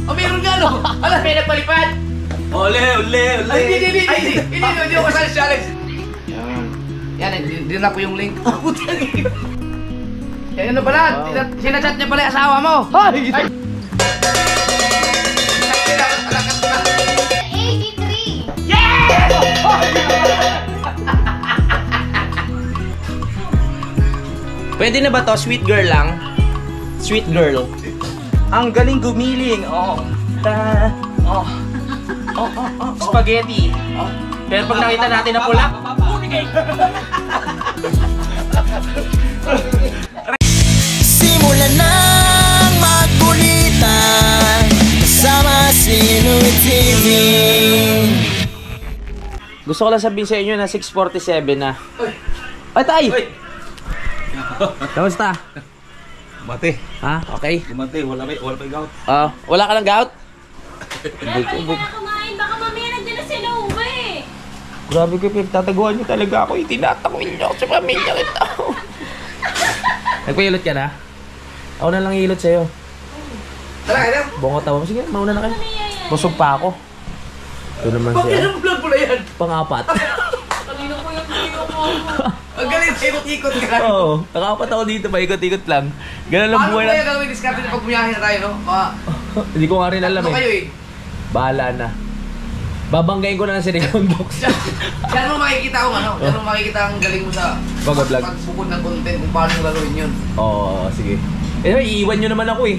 Oh, meron nga no. Alam, may nagpalipad. Ole. Ay, hindi ako kasali si Alex. Yan, hindi na po yung link. Yan ano pala, sinachat niya pala yung asawa mo. Ay! 83! Yes! Pwede na ba to? Sweet girl lang? Sweet girl. Ang galing gumiling. Oh. Spaghetti. Pero pag nakita natin na pula, Simulan ng magkulitan kasama si Louie TV. gusto ko lang sabihin sa inyo na 6:47 na. Ay, tay! Kamusta? Mati. Ha? Okay? Mati, wala pa yung gout. Wala ka ng gout? Dahil ka na kumain, baka mamaya nandiyan na si Louie. Grabe ko, pinagtataguan niyo talaga ako. Itinatanguin niyo ako sa pamilya kita. Nagpahilot ka na? Ako na lang hilot sa'yo. Tara, kaya na. Bongo tawa mo. Sige, mauna na kayo. Busog pa ako. Ito naman Bakit siya. ang vlog mo na yan? Pang-apat. Kanina ko yung video ko. Ang galing, ikot-ikot ka. Oo. Pang-apat ako dito. Paikot-ikot lang. Ganun lang Paano buhay kaya lang. gagawin diskarte na pag bumiyahe na tayo, no? Hindi ko nga rin alam Ano kayo eh. eh? Bahala na. Babanggayin ko na lang si Recondox. Diyan mo makikita kung ano, diyan mo makikita ang galing mo sa Pag-vlog. pagbukod ng content kung paano gagawin yun. Oo, sige. Iiwan nyo naman ako eh.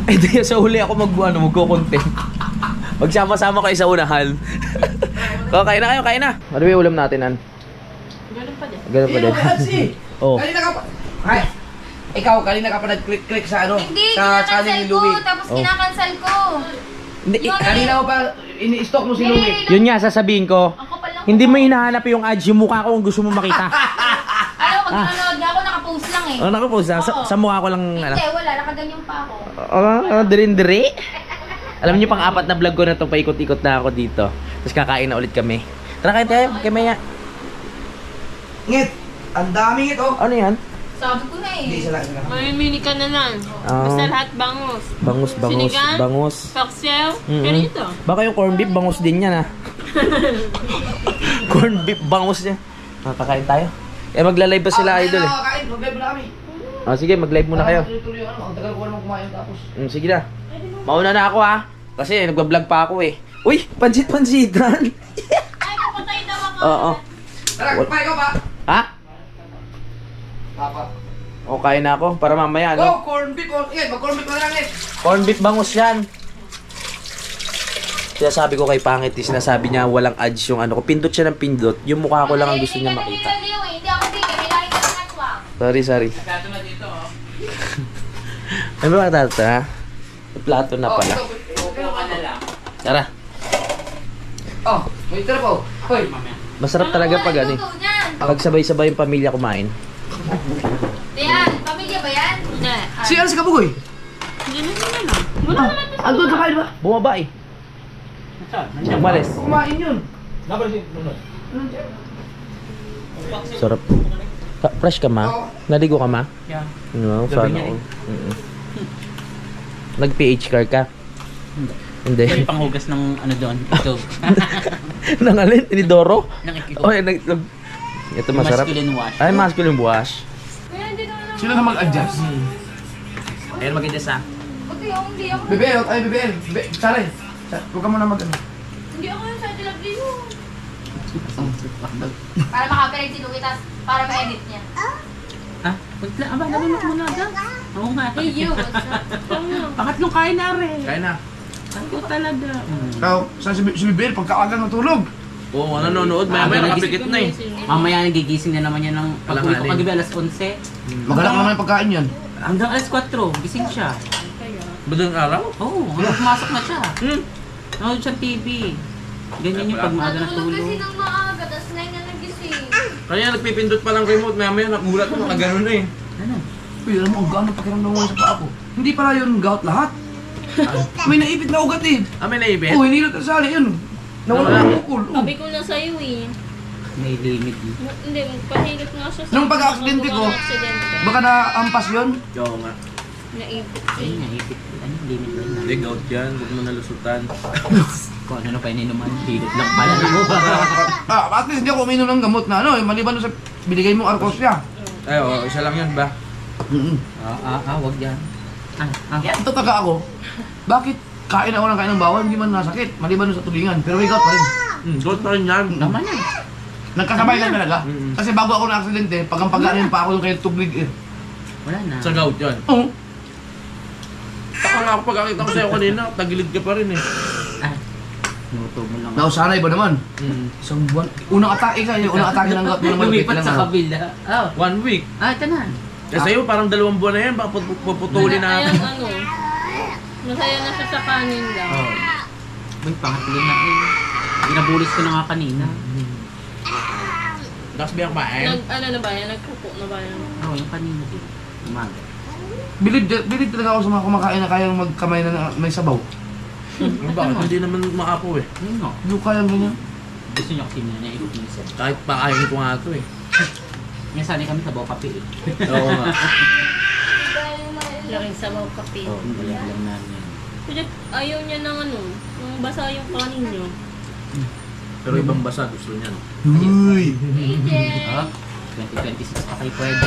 Eh, di sa huli ako magko-content. Magsama-sama kayo sa unahan. Kain na kayo, kain na. Ano ba yung ulam natin, An? Ganun pa din. Ganun pa din. Oo. Kanina ka pa. Ay, ikaw, kanina ka pa nag-click sa ano? Hindi, Sa channel kinakancel ni ko, Louie. tapos Oh. kinakancel ko. Hindi, Kanina mo pa, ini-stock mo si Louie. yun nga, sasabihin ko. Ang kapal lang. Hindi mo hinahanap yung ads, yung mukha ko kung gusto mo makita. Alam ko, nanonood nga ako, nakapost lang eh. Oh, nakapost lang. Sa mukha ko lang, ano. Hindi, wala, nakaganyan pa ako. Dirin-diri. Alam niyo, pang-apat na vlog ko na to, paikot-ikot na ako dito. Tapos kakain na ulit kami. Tara, kain tayo. Kaya maya. Ngit, ang dami ngit oh. Ano yan? Sabi ko na eh. Hindi, isa lang. Mamimili ka na lang. Basta lahat bangus. Bangus. Sinigang? Bangus. Paksiw? Mm-mm. Pero ito. Baka yung corned beef, bangus din yan, ha? Corned beef, bangus yan. Kakain tayo. Eh, magla-live pa sila, idol, eh. Kain, mag-live na kami. Sige, mag-live muna kayo. Tuloy yung ano, ang tagal ko naman kumain tapos. Sige na. Mauna na ako, ha? Kasi nagbablog pa ako, eh. Uy, pansit-pansitan. Ay, papatay daw ako. Oo. Tara, kumain ka pa. Ha? Papa. O, kain na ako para mamaya, Oh, ano? corn beef. Mag-corn beef na lang ngit. Corned beef, bangus yan. Kaya sabi ko kay Pangit, sinasabi niya walang ads yung ano ko. Pindot siya ng pindot. Yung mukha ko lang ang gusto niya makita. Hindi ako bigay, may laki ka ng swak. Sorry. Nagkato na dito oh. Ano ba tata, ha? Plato na pala. Tara. Oh, may tira po. Hoy. Masarap talaga pag ano eh. Pag sabay-sabay yung pamilya kumain. Diyan, pamilya ba yan? Hindi. Si ano si Kabugoy? Hindi na lang. Wala naman ito. Andun sa kain ba? Bumaba eh. Umalis. Kumain yun. Sarap. Fresh ka, ma? Naligo ka, ma? Yeah. No, sana all. Nag-PH car ka? Hindi. May panghugas ng ano doon. Ito. Nang alin? Inidoro? Nang ikiko. Oh, ito masarap. Masculine wash. Ay, masculine wash. Kaya hindi naman ako. Sino na mag-adjust? Ayun, maganda sa. Buti ako, hindi ako. BBL, ay BBL. Sare. Huwag ka muna mag-ano. Hindi ako yung sa dilabli yun. Para makaperate si Louie, tas para ma-edit niya. Ha? Punta, aba, nalunok mo na agad. Oo nga. Hey, you, what's up? Pangatlong kain na rin. Kain na. Ako talaga. Ikaw, saan si BBL pagkaagang natulog? Oo, nanonood. Maya nakapikit na eh. Mamaya nagigising na naman yan ng pag-uwi ko Alanganin. kagabi alas 11. Magalak naman yung pagkain yan. Hanggang alas 4, gising siya. Badang araw? Oo, hanggang pumasok na siya. Hmm. Nanonood siyang TV. Ganyan yung pag maaga Natulog kasi natulog. ng maaga, tas 9 na nagising. Kaya nagpipindot pa ng remote. Maya nakulat mo. Nakagano na eh. Ano? Uy, alam mo, ang gano'n pakiramdam mo sa paa ko. Hindi pala yun gout lahat. May naipit na ugat eh. May naibit? Oh, hinilot na sali yun. Nawala ang ukol. Oh. Sabi ko na sa'yo eh. May limit eh. Hindi, magpahilot nga siya sa... Nung pag-aksidente ko, Aksidente. baka na-ampas yun. Oo nga. Naipit. Ayun nga, ipit. Ano, limit lang na. Hindi, gout yan. Huwag mo nalusutan. Kung ano pa ininuman, hilot lang pala na mo. At least hindi ako uminom ng gamot na ano, maliban doon sa binigay mong Arcosia. Ay, isa lang yan ba? Wag yan. Ito taga ako. Bakit kain ako ng bawal, hindi man nasakit, maliban doon sa tulingan, pero may gout pa rin. Gout pa rin yan. Tama na. Nagkasabay lang talaga. Kasi bago ako na-aksidente, pagang-paganin pa ako yung kay tubig eh. Wala na. Sa gout yan. Oo. Taka nga ako pagkakita ko sa'yo kanina, tagilid ka pa rin eh. Nuto mo lang. Nausanay ba naman? Isang buwan. Unang atake sa'yo, unang atake ng gout mo naman. Lumipat sa kabila. 1 week. Ito na. Eh sa'yo, parang 2 buwan na yan, baka puputulin na. Ayan, ano. Masaya na siya sa kanin lang. May pangatlo na eh. Ginabulis ko na nga kanina. Tapos biyak kumain. Ano na ba yan? Nagkuko na ba yan? Yung kanina din. Umaga. Bilib talaga ako sa mga kumakain na kayang magkamay na may sabaw. Bakit? Hindi naman maapo eh. Yun nga. Hindi ko kayang ganyan. Gusto niya kasi niya i-pisa. Kahit pakain ko nga ito eh. Nga sanay kami sa bawa kape eh. Oo nga. Laking sabaw kape. Wala lang namin. Kuya, ayaw niya ng ano, yung basa yung kanin niyo. Pero ibang basa gusto niya. No? Uy! 2026 pa kayo pwede.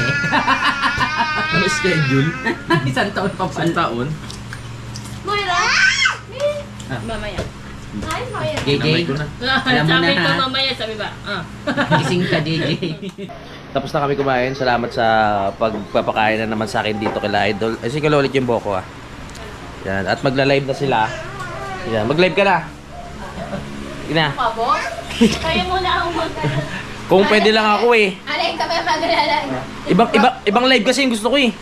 Ano schedule? Isang taon pa Isang pala. taon? Moira! Mamaya. Ay, Moira. JJ, Namay ko na. Alam mo Sabi na, ko ha? mamaya, sabi ba? gising ka JJ. Tapos na kami kumain. Salamat sa pagpapakain na naman sa akin dito kila Idol. Sige ko ulit yung boko ah. Yan. At magla-live na sila. Yan. Mag-live ka na. Ina. Pabo? Kaya mo na ako Kung pwede lang ako eh. Alay kami maglalag. Ibang live kasi yung gusto ko eh.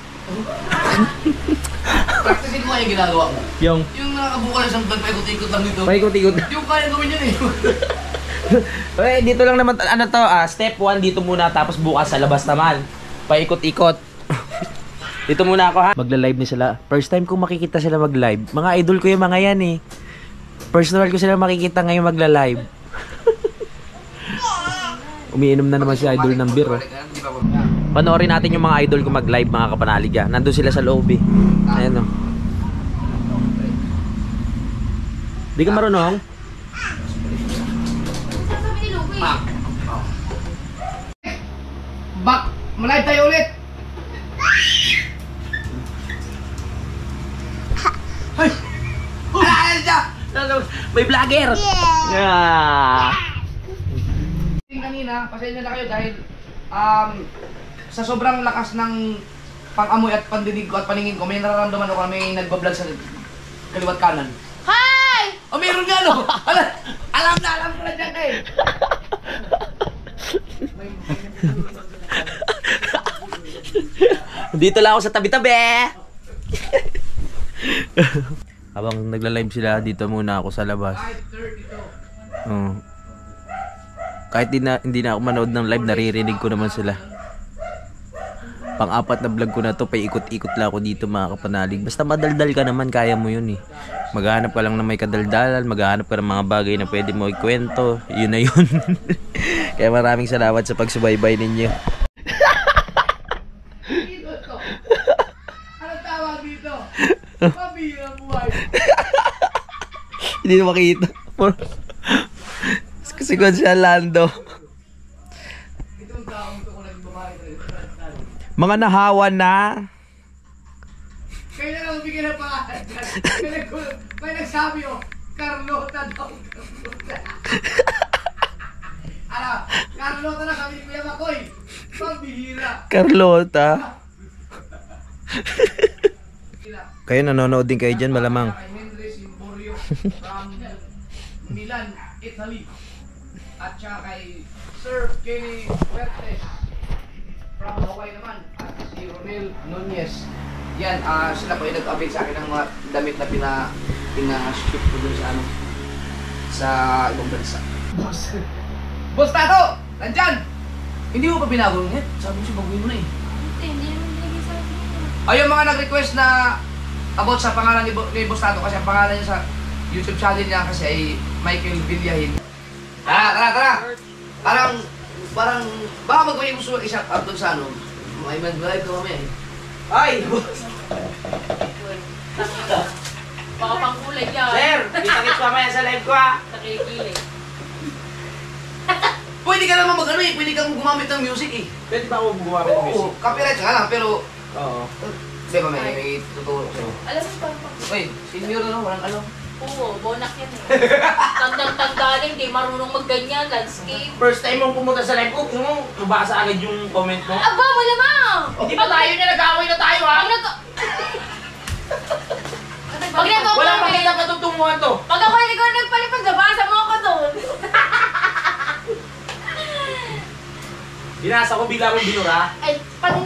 Practicein mo yung ginagawa mo. Yung Yung nakakabuka na isang bag, paikot-ikot lang dito. paikot-ikot. Hindi ko kaya gawin yun eh. Eh, dito lang naman, ano to, step 1 dito muna, tapos bukas sa labas naman. Paikot-ikot. Dito muna ako ha. Magla-live ni sila. First time kong makikita sila mag-live. Mga idol ko yung mga yan eh. Personal ko sila makikita ngayon magla-live. Umiinom na naman si idol ng beer oh. Panoorin natin yung mga idol ko mag-live mga kapanalig ah. Nandun sila sa loob eh. Ayan oh. Di ka marunong? Bak! Malive tayo ulit! Ay! Ay! Siya! May vlogger! Yeah! Kanina, pasensya na kayo dahil sa sobrang lakas ng pang-amoy at pandinig ko at paningin ko, may nararamdaman ako na may nagbablog sa kaliwat kanan. Hi! Oh, meron nga no! Alam ko na dyan eh! Dito lang ako sa tabi-tabi. Habang nagla-live sila, dito muna ako sa labas. Kahit hindi na ako manood ng live, naririnig ko naman sila. Pang-apat na vlog ko na to, paikot-ikot lang ako dito mga kapanalig. Basta madaldal ka naman, kaya mo yun eh. Maghahanap ka lang na may kadaldalan, maghahanap ka ng mga bagay na pwede mo ikwento. Yun na yun. Kaya maraming salamat sa pagsubaybay ninyo. Anong tawag dito? Pabira buhay! Hindi na makita. Kasi kung siya Lando. Mga nahawa na. Kaya na lang bigyan ng pangalan dyan. May nagsabi oh, Carlota daw. Ano, Carlota na kami ni Kuya Makoy. Pambihira. Carlota. Kayo nanonood din kayo dyan, malamang. Kay Henry Simborio from Milan, Italy. At saka kay Sir Kenny Huertes from Hawaii naman. At si Ronel Nunez. Yan, sila po ay nag-update sa akin ng mga damit na pina-ship ko dun sa sa ibang bansa. Boss Tato! Nandyan! Hindi mo pa binago yung head? Sabi mo siya baguhin mo na eh. Hindi naman nilagay sa akin. Ay, yung mga nag-request na about sa pangalan ni Boss Tato kasi ang pangalan niya sa YouTube channel niya kasi ay Michael Villahin. Tara! Parang baka magmay gusto mag-isang up doon sa may man live ko kami eh. Ay! Baka pang kulay yan. Sir, kita-kits mamaya sa live ko ha. Nakikilig. Pwede ka naman mag-ano eh, pwede kang gumamit ng music eh. Pwede ba ako gumamit ng music? Oo, copyright ka lang, pero... Oo. Di ba may tuturo sa'yo? Alam mo parang pag... Uy, senior na walang alam. Oo, bonak yan eh. Tandang-tanda lang, di marunong magganyan, landscape. First time mong pumunta sa live ko, nabasa agad yung comment mo. Aba, malamang! Hindi pa tayo na nag-away na tayo ha? Pag nag-away Walang makita katutunguhan to. Pag ako ikaw nagpalipad, nabasa mo ako doon. Binasa ko, bigla mong binura. Ay, pag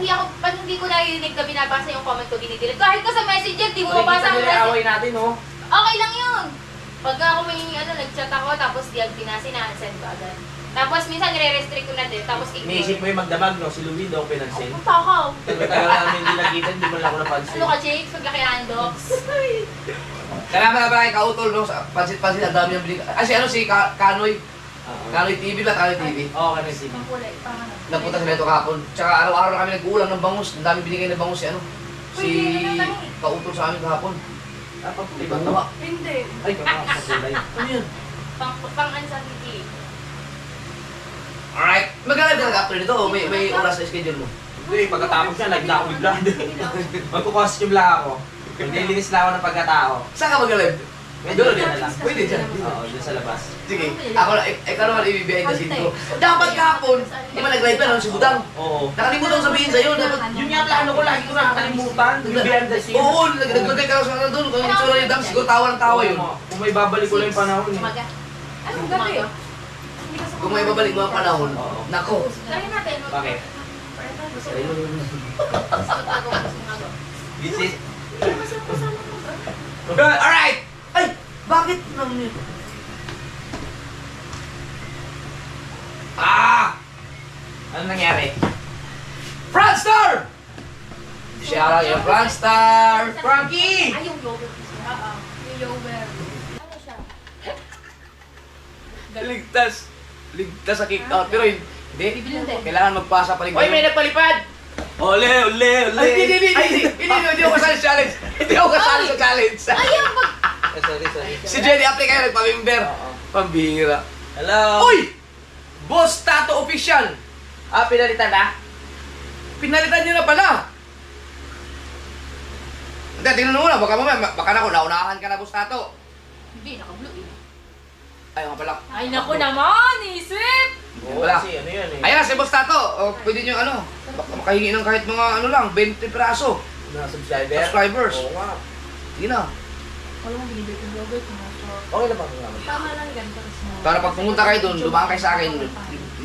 hindi ko narinig na binabasa yung comment ko, dinidelete. Kahit ka sa messenger, di mo mabasa ang Nakikita nila message. away natin, oh. Okay lang yun. Pag ako may nag-chat ako, tapos di ang send ko agad. Tapos minsan nire-restrict ko na din, tapos Iniisip mo yung magdamag, no? Si Louie daw pinansin. Ang takaw. Tagal namin hindi nakita, hindi mo lang ako napansin. Ano ka, Jakes? Pagkakiaan, Dox. Salamat na ba kay Kautol, no? Sa pansit-pansit, ang dami ng binig. Ah, si ano, si Kanoy. Kanoy TV ba? Kanoy TV. Oo, kanoy TV. Ang kulay, parang ano. Nagpunta sila ito kahapon. Tsaka araw-araw na kami nag-uulang ng bangus. Ang dami binigay ng bangus si ano. Si Kautol sa amin kahapon. Iba to? Tama. Hindi. Ay, sa kulay. Ano yun? Pang-anxiety. Alright. Mag-alive ka after nito o may oras sa schedule mo? Hindi, pagkatapos niya, live na ako bigla. Magkukostume lang ako. Maglilinis lang ako ng pagkatao. Saan ka mag-alive? Medyo dyan na lang. Pwede dyan. Oo, dyan sa labas. Sige. Ako na, ikaw naman i-behind the scene ko. Dapat kahapon, di ba nag-live ka naman si Budang? Oo. Nakalimutan ko sabihin sa'yo. Dapat Yun nga plano ko, lagi ko nakakalimutan. Yung behind the scenes. Oo, naglagay ka lang sa doon. Kung yung tsura niya dam, siguro tawa ng tawa yun. Kung may babalik ko lang yung panahon. eh. Umaga. Anong gabi? Kung may babalik mo ang panahon, Oo. nako. Try natin. Bakit? This is... Alright! Ay! Bakit nang yun? Ah! Ano nangyari? Franstar! Siya lang yung Franstar! Frankie! Ay, yung yogurt. Oo. Yung yogurt. Ano siya? Ligtas sa kick out. Pero hindi. Bibilin din. Kailangan magpasa pa rin. Uy, may nagpalipad! Ole, ole, ole! Ay, hindi ako kasali sa challenge. Hindi ako kasali sa challenge. Ayaw, Sorry. Si Jenny Apple kayo nagpamimber. Pambihira. Hello! Uy! Boss Tato Official! Ah, pinalitan na? Pinalitan niyo na pala! Hindi, tingnan mo na. Baka mamaya, baka na naunahan ka na, Boss Tato. Hindi, naka-blue eh. Ay, nga pala. Ay, naku naman! Isip! Yan pala. Kasi ano yun eh. Ayan na, si Boss Tato. O, pwede niyo ano, makahingi ng kahit mga ano lang, 20 piraso. Na subscriber? Subscribers. Oo nga. Sige na. Wala mong binibig yung yogurt. Okay na ba? Tama lang ganito. Para pag pumunta kayo doon, dumaan kayo sa akin,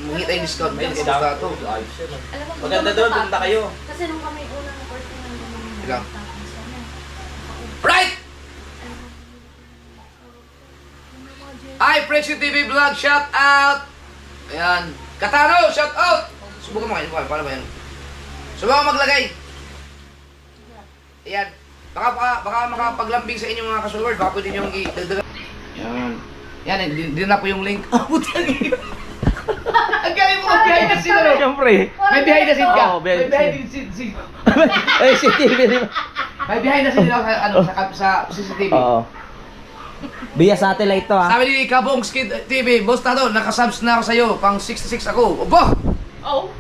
mangi tayo discount. May Boss discount. Tato. Ayos yun. Alam mo, Maganda doon, punta kayo. Kasi nung kami unang first time na naman Ikaw. Right! Ay, Prexy TV Vlog, shout out! Ayan. Katano, shout out! Subukan mo kayo, paano ba yan? Subukan mo maglagay. Ayan. Baka makapaglambing sa inyong mga kasulward, baka pwede nyo i-dagdagan. Ayan. Yan, din na po yung link. Putang ina. Ang galing mo mag-behind the scene, ano? Siyempre. May behind the scene ka. Oo, behind May the behind the scene. Ay, si TV di ba? May behind the scene ako sa CCTV. Oo. Via satellite to ha. Sabi ni Kabong Skid TV, Boss Tato, nakasubs na ako sa'yo, pang 66 ako. Obo! Oh!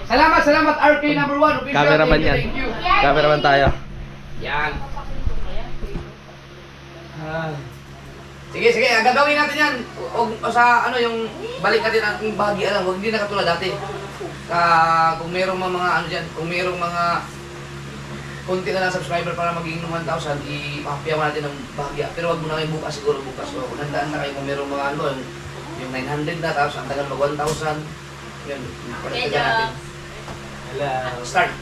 Salamat, RK number 1, official. Cameraman yan. Thank you. Cameraman tayo. Yan. Sige, ang gagawin natin yan. O sa ano yung balik natin ang bahagi lang, huwag hindi na katulad dati. Kung merong mga ano dyan, kung merong mga konti na lang subscriber para maging 1,000, ipapapiyaw natin ng bahagya. Pero wag mo na kayo bukas, siguro bukas. So, nandaan na kayo kung merong mga ano, yung 900 na, tapos ang tagal mag 1,000. Yun, panagtagan natin. Hello. Start.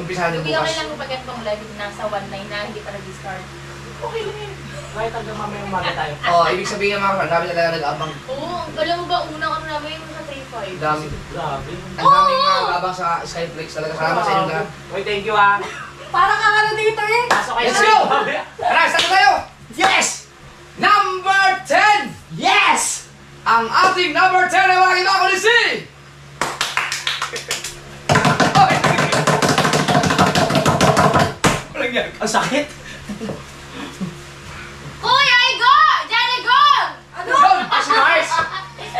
Umpisahan din Hindi okay bukas. lang kung pag itong live nasa 1.9 na, hindi pa nag-start. Okay lang yun. Kahit hanggang mamaya umaga tayo. Ibig sabihin mga kasan, dami talaga nag-abang. Oo, alam mo ba, unang ano namin yung sa 3.5. Dami. Grabe. Ang daming nag-abang sa Skyflex talaga. Salamat sa inyong lahat. Uy, thank you ha. Para ka ano dito eh! Pasok kayo. Let's go! Tara, start na tayo! Yes! Number 10! Yes! Ang ating number 10 ay makikita ko ni si... Walang yan. Ang sakit. Kuya Igor! Jan Igor! Yun, si Mars.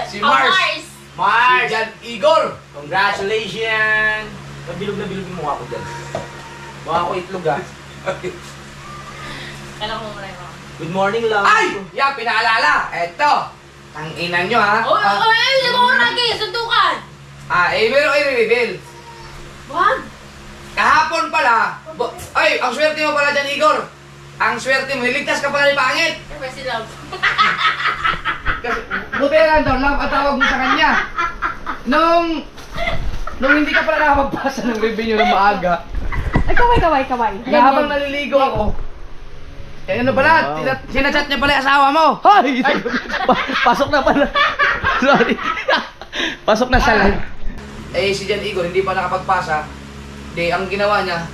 Si Oh, Mars. Mars. Mars! Si Jan Igor. Congratulations! Nabilog na bilog yung mukha ko dyan. Mukha ko itlog ah. Kala ko muna mo. Good morning, love. Ay! Yan, pinaalala. Eto. Ang ina nyo, ha? Oy, oy, oy! Hindi mo ragi! Suntukan! Meron i-reveal. Wag! Kahapon pala. Ay, ang swerte mo pala dyan, Igor. Ang swerte mo. Niligtas ka pala ni Pangit. Siyempre si Love. Kasi, buti lang daw, love, ang tawag mo sa kanya. Nung hindi ka pala nakapagpasa ng revenue ng maaga, Ay, kaway. na habang naliligo ako, ano pala, sinachat niya pala yung asawa mo. Ay! Pasok na pala. Sorry. Pasok na sa live. Si Jan Igor, hindi pa nakapagpasa. Ang ginawa niya,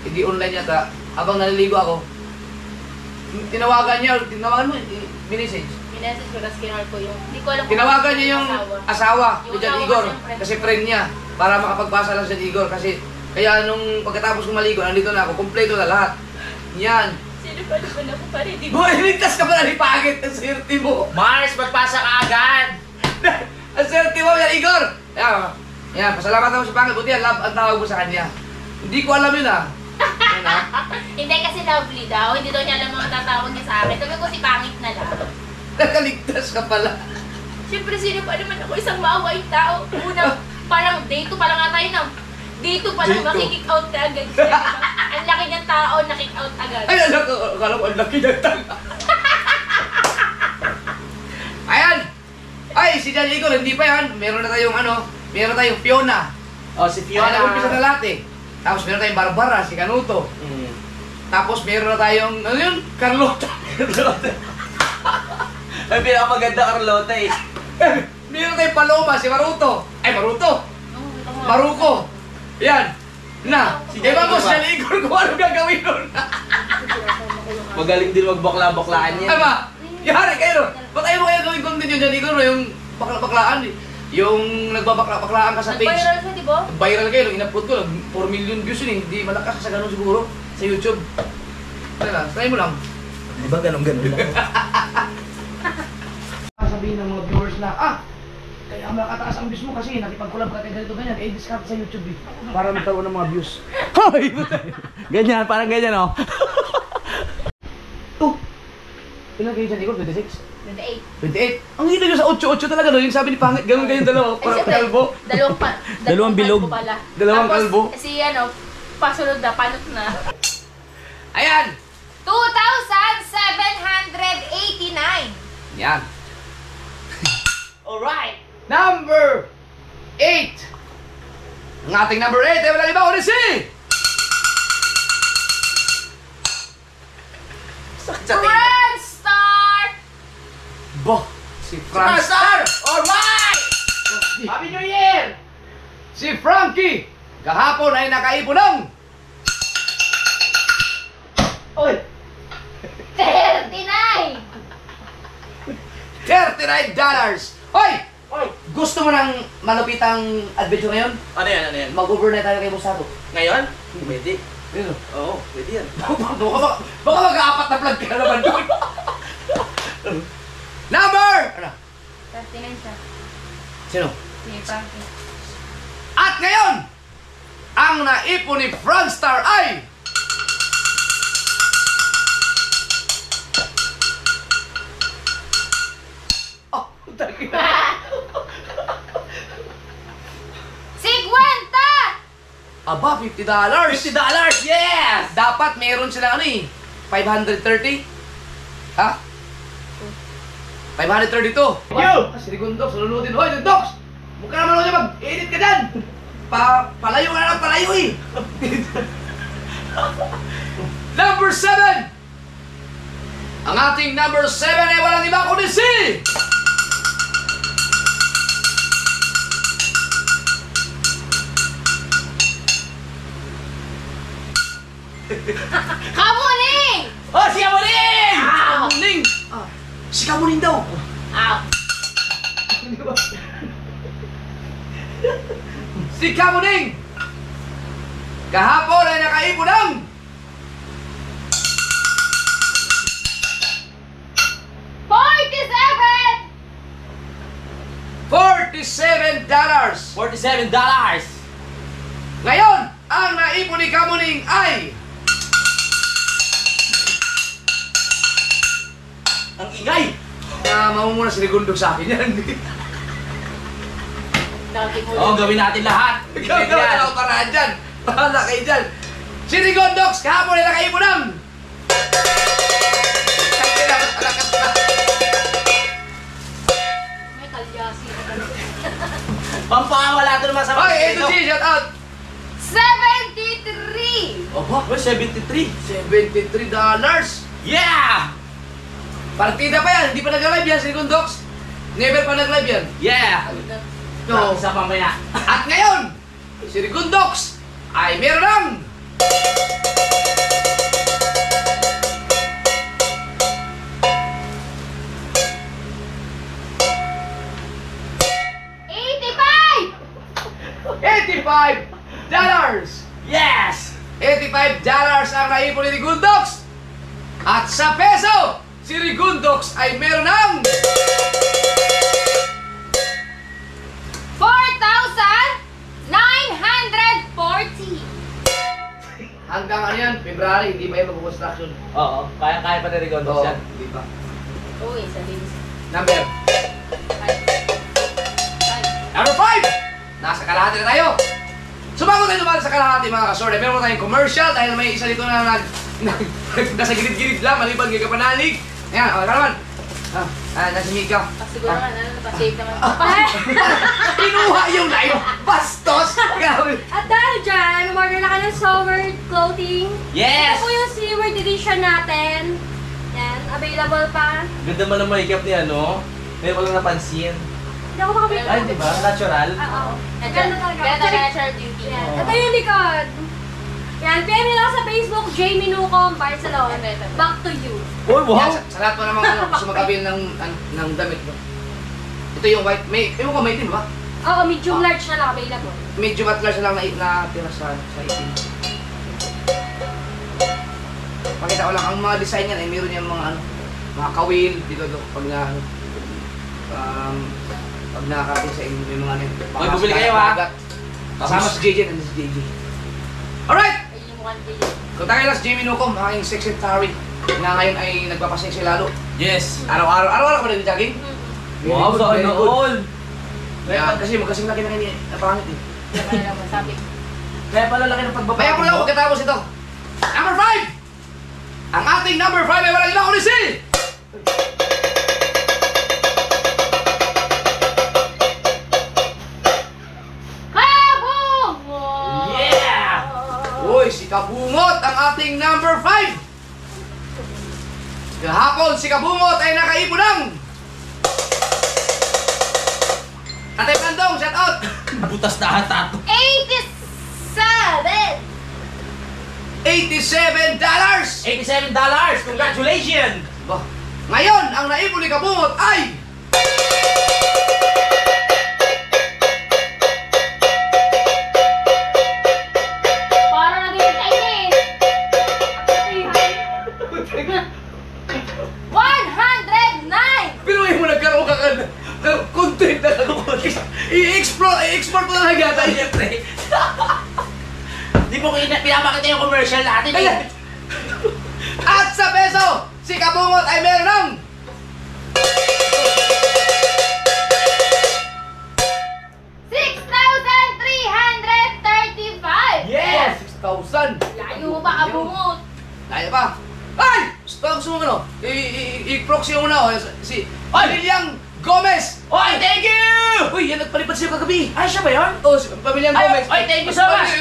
hindi online yata, habang naliligo ako, tinawagan mo, minisage. Minessage ko, tapos kinor ko yung... Hindi ko alam Tinawagan niya yung asawa ni Yung Jan asawa Igor, ko, siyempre. kasi friend niya, para makapagpasa lang si Jan Igor. Kaya nung pagkatapos kong maligo, nandito na ako, kumpleto na lahat. Yan. Sino pa naman ako pa rin? Boy, ligtas ka pala ni Pangit, ang swerte mo. Mars, magpasa ka agad! Ang swerte mo, Jan Igor. Yan, pasalamatan mo si Pangit, buti yan, love ang tawag mo sa kanya. Hindi ko alam yun ah. Yan ah. Hindi kasi lovely daw. Hindi daw niya alam mga tatawag niya sa akin. Sabi ko si Pangit na lang. Nakaligtas ka pala. Siyempre, sino pa naman ako isang maawain tao. Una, parang day 2 pa lang nga tayo na. Day 2 pa lang, Day two. makikick out ka agad. Ang laki niyang tao, nakick out agad. Ay, akala ko ang laki ng tanga. Ayan! Ay, si Jan Igor, hindi pa yan. Meron na tayong Fiona. Oh, si Fiona. Fiona. Umpisa na lahat eh. Tapos meron tayong Barbara, si Canuto. Tapos meron na tayong, ano yun? Carlota. Ang pinakamaganda, Carlota eh. Meron tayong Paloma, si Maruto. Ay, Maruto. Maruko. Yan. Na. Diba mo si Jan Igor kung ano gagawin nun? Magaling din magbakla-baklaan yan. Ay ba? Yari kayo. Ba't ayaw mo kaya gawin content yung Jan Igor? Yung bakla-baklaan eh. Yung nagbabakla-baklaan ka sa page. Nag-viral siya, di ba? Viral kayo, nung in-upload ko, 4 million views yun eh. Hindi malakas sa ganun siguro sa YouTube. Try mo lang. Di ba ganun-ganun lang? Sabihin ng mga viewers na, kaya makataas ang views mo kasi nakipag-collab ka kay ganito ganyan, discount sa YouTube eh. Para magkaroon ng mga views. Hoy! Ganyan, parang ganyan oh. Oh! Ilan kayo dyan, Igor? 26? 28. 28? Ang hilo nyo sa 8-8 talaga no? Yung sabi ni Pangit, ganun kayong dalawa. Parang kalbo. Dalawang bilog. kalbo pala. Dalawang Tapos, kalbo. si pasunod na, panot na. Ayan! 2,789. Yan. Alright. Number 8! Ang ating number 8 ay walang iba kundi si... Friendstar! Bo! Si Frankstar! Alright! Happy New Year! Si Frankie! Kahapon ay nakaipon ng... Oy! 39! $39! Hoy! Gusto mo ng malupitang adventure ngayon? Ano yan, ano yan? Mag-overnight tayo kay Busato. Ngayon? Pwede. Ano? Oo, pwede yan. Baka mag-aapat na vlog ka naman doon. Number! Ano? 39 siya. Sino? Si Frankie. At ngayon, ang naipon ni Frankstar ay... Oh, utang ina. 50! Aba, $50. $50! Yes! Dapat meron sila ano eh, 530? Ha? 532. You! Si Rigondox, sununodin. Hoy, Rigondox! Mukha naman ako niya mag-edit ka dyan! Palayo ka na lang, palayo eh! Number 7! Ang ating number 7 ay walang iba kundi si... Kamuning! Oh, si Amoning! Kamuning! Si Kamuning daw! Ow! Si Kamuning kahapon ay nakaipon ng $47. $47. Ngayon, ang naipon ni Kamuning ay Ang ingay. mamumuna si Rigundog sa akin yan. Oo, gawin natin lahat. Ikaw naman ako paraan dyan. Bahala kayo dyan. Si Rigondox kahapon ay nakaipon ng May kalyasi na talaga. Pampawala ito naman sa mga Hoy, ito G, shout out. 73! Opo, $73. $73. Yeah! Partida pa yan, hindi pa nag-live yan si Rigondox. Never pa nag-live yan. Yeah! No. Sa pamaya. At ngayon, si Rigondox ay meron ng $85. Yes! $85 ang naipon ni Rigondox. At sa peso, si Rigondox ay meron ng 4,940! hanggang ano yan, February, hindi pa yan mag-construction. Oo, kaya pa ni Rigondox Oo, yan. hindi pa. Uy, sabihin mo. Number Number 5! Nasa kalahati na tayo. Sumagot tayo naman sa kalahati mga kasorde. Meron tayong commercial dahil may isa dito na nasa gilid-gilid lang, maliban kay Kapanalig. Ayan, okay ka naman. Nasa Mika. Siguro nga, napasave naman. Pinuha yung live! Bastos! Grabe. At dahil dyan, umorder na ka ng summer clothing. Yes! Ito po yung Seaward edition natin. Yan, available pa. Ganda man ang makeup ni ano. Meron ko lang napansin. Hindi ako makabili. Ay, di ba? Natural. Oo. Ganda Ganda talaga. talaga natural beauty. Yan. Oo. Ito yung likod. Yan, PM nyo lang sa Facebook, Jamie Nucom, Barcelona. Back to you. Uy, Yan, wow! sa lahat mo naman gusto magkabil ng damit mo. Ito yung white, may, ewan ko may itim ba? Oo, medium large na lang available. Medyo at large na lang na tira sa itim. Pakita ko lang, ang mga design yan ay meron yung mga kawil dito pag na pag nakakapin sa inyo yung mga Uy, bumili kayo, ha? Kasama si JJ, nandun si JJ. Alright! Ayun yung mukhang day. Kontakin lang si Jamie Nucom, aking secretary na ngayon ay nagpapasensya lalo. Yes! Araw-araw ka ba nag-jogging? Wow, sa ano all! Kaya kasi magkasing laki na kanya, napangit eh. Kaya pala lang masabi. Kaya pala laki ng pagbabago. Kaya ko lang pagkatapos ito. Number 5! Ang ating number 5 ay walang iba kundi si... Kabungo! Yeah! Uy, si Kabungot ang ating number 5! Kahapon, si Kabungot ay nakaipon ng... Tatay Pandong, shout out! Butas na hatato. 87! $87! $87! Congratulations! Bah, ngayon, ang naipon ni Kabungot ay... Para na din sa inyo 109! Pinuhin mo nagkaroon ka ng content na i-export mo na agad. Siyempre. Di mo pinapakita yung commercial natin eh. Ayan. At sa peso, si Kabungot ay meron ng... Yes! 6,000. Layo pa kabungot. Layo pa. Ay! Stop mo ano? I-proxy mo na. Si Pamilyang Gomez. Oy, thank you! Uy, yan nagpalipad siya kagabi. Ay, siya ba yun? Oh, si Pamilyang Ay, Gomez. oy, thank you so much.